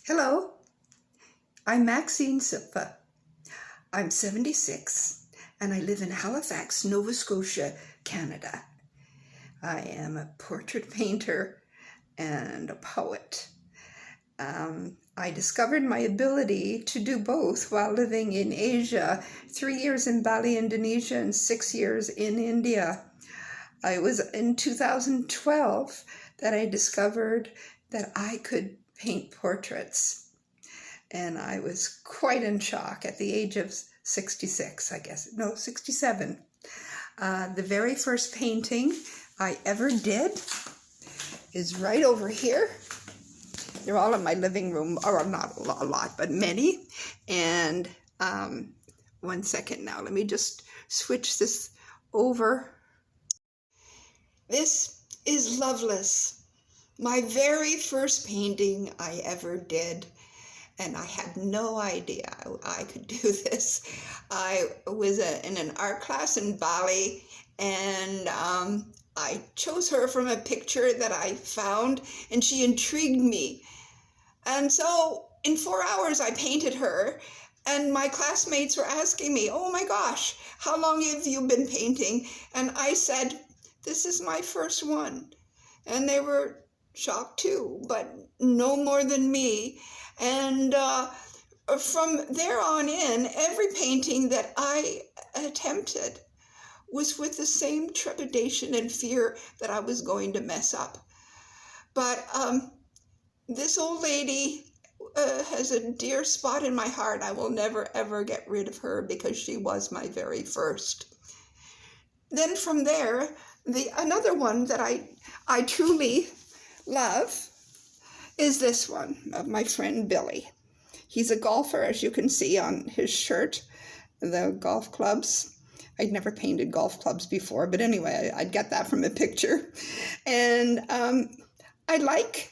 Hello, I'm Maxine Silva. I'm 76 and I live in Halifax, Nova Scotia, Canada. I am a portrait painter and a poet. I discovered my ability to do both while living in Asia, 3 years in Bali, Indonesia, and 6 years in India. It was in 2012 that I discovered that I could paint portraits. And I was quite in shock at the age of 66, 67. The very first painting I ever did is right over here. They're all in my living room, or not a lot, but many. And 1 second now, let me just switch this over. This is Loveless, my very first painting I ever did. And I had no idea I could do this. I was in an art class in Bali, and I chose her from a picture that I found, and she intrigued me. And so in 4 hours, I painted her, and my classmates were asking me, "Oh my gosh, how long have you been painting?" And I said, "This is my first one." And they were shocked too, but no more than me. And from there on in, every painting that I attempted was with the same trepidation and fear that I was going to mess up. But this old lady has a dear spot in my heart. I will never, ever get rid of her because she was my very first. Then from there, another one that I truly love is this one of my friend Billy. He's a golfer, as you can see on his shirt, the golf clubs. I'd never painted golf clubs before, but anyway, I'd get that from a picture. And I like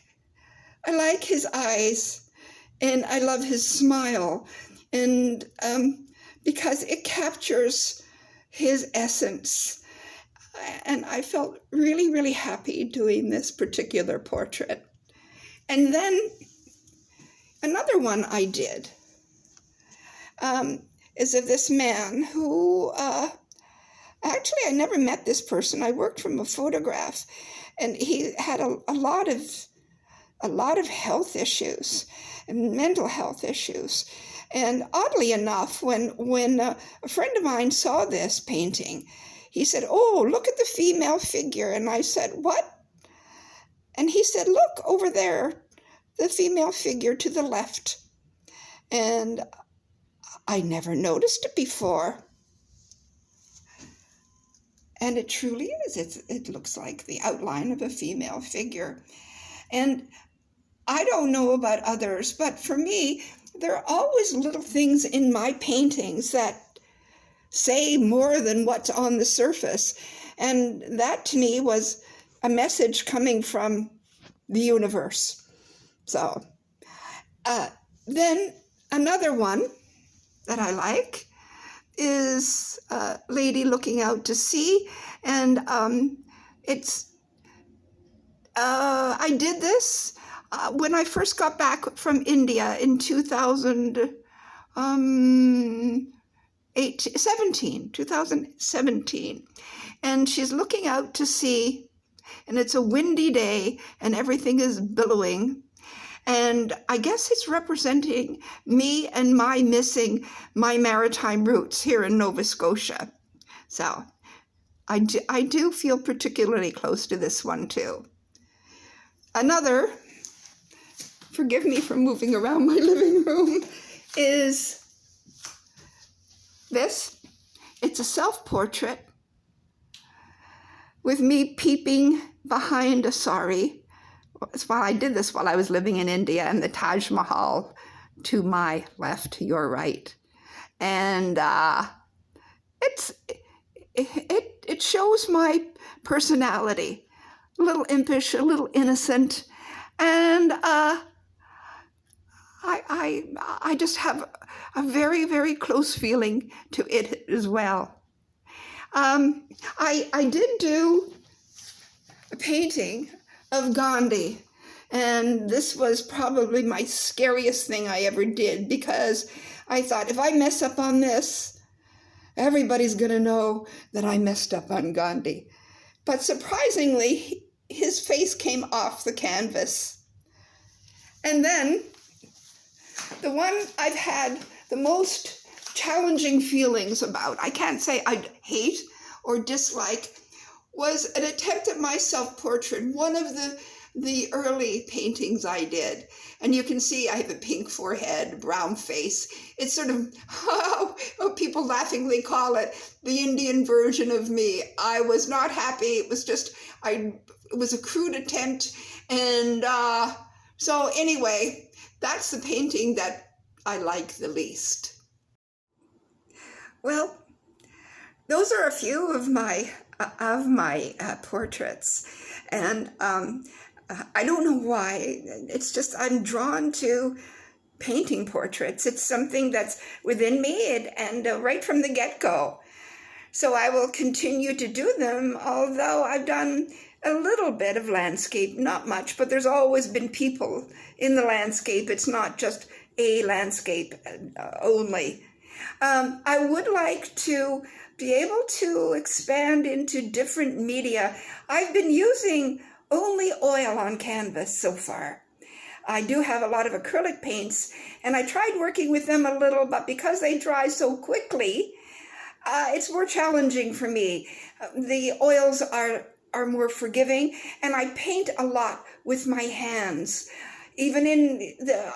his eyes, and I love his smile, and because it captures his essence. And I felt really, really happy doing this particular portrait. And then another one I did is of this man who, actually I never met this person. I worked from a photograph, and he had a lot of health issues and mental health issues. And oddly enough, when a friend of mine saw this painting, he said, "Oh, look at the female figure." And I said, "What?" And he said, "Look over there, the female figure to the left." And I never noticed it before. And it truly is. It looks like the outline of a female figure. And I don't know about others, but for me, there are always little things in my paintings that say more than what's on the surface. And that to me was a message coming from the universe. So then another one that I like is a lady looking out to sea. And I did this when I first got back from India in 2017, and she's looking out to sea, and it's a windy day, and everything is billowing, and I guess it's representing me and my missing my maritime roots here in Nova Scotia. So I do feel particularly close to this one too. Another, forgive me for moving around my living room, is this. It's a self-portrait with me peeping behind a sari. I did this while I was living in India, and the Taj Mahal to my left, to your right. And it shows my personality, a little impish, a little innocent, and I just have a very, very close feeling to it as well. I did do a painting of Gandhi, And this was probably my scariest thing I ever did, because I thought, if I mess up on this, everybody's going to know that I messed up on Gandhi. But surprisingly, his face came off the canvas. And then the one I've had the most challenging feelings about, I can't say I hate or dislike, was an attempt at my self-portrait, one of the early paintings I did. And you can see I have a pink forehead, brown face. It's sort of, people laughingly call it the Indian version of me. I was not happy. It was just, it was a crude attempt. And so anyway, that's the painting that I like the least. Well, those are a few of my portraits, and I don't know why. It's just I'm drawn to painting portraits. It's something that's within me, and right from the get-go. So I will continue to do them, although I've done a little bit of landscape, not much, but there's always been people in the landscape. It's not just a landscape only. I would like to be able to expand into different media. I've been using only oil on canvas so far. I do have a lot of acrylic paints, and I tried working with them a little, but because they dry so quickly, it's more challenging for me. The oils are more forgiving, and I paint a lot with my hands, even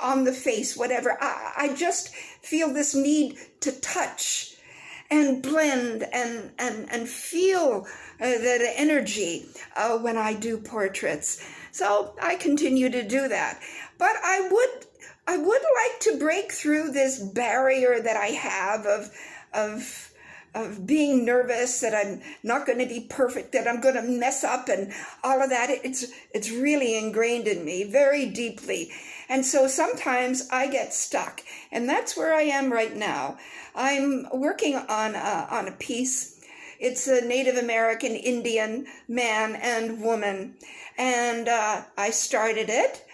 on the face, whatever. I just feel this need to touch and blend and feel the energy when I do portraits. So I continue to do that. But I would like to break through this barrier that I have of being nervous, that I'm not going to be perfect, that I'm going to mess up and all of that. It's really ingrained in me very deeply. And so sometimes I get stuck, and that's where I am right now. I'm working on a piece. It's a Native American Indian man and woman, and I started it,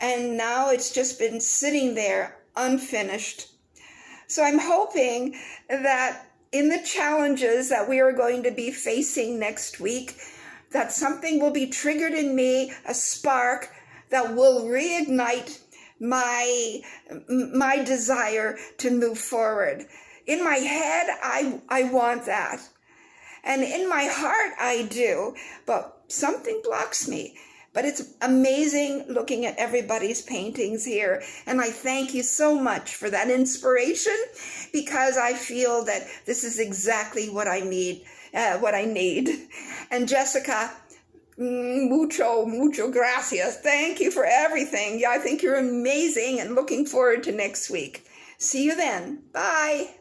and now it's just been sitting there unfinished. So I'm hoping that in the challenges that we are going to be facing next week, that something will be triggered in me, a spark that will reignite my desire to move forward. In my head, I want that. And in my heart, I do, but something blocks me. But it's amazing looking at everybody's paintings here. And I thank you so much for that inspiration, because I feel that this is exactly what I need. And Jessica, mucho gracias. Thank you for everything. Yeah, I think you're amazing, and looking forward to next week. See you then. Bye.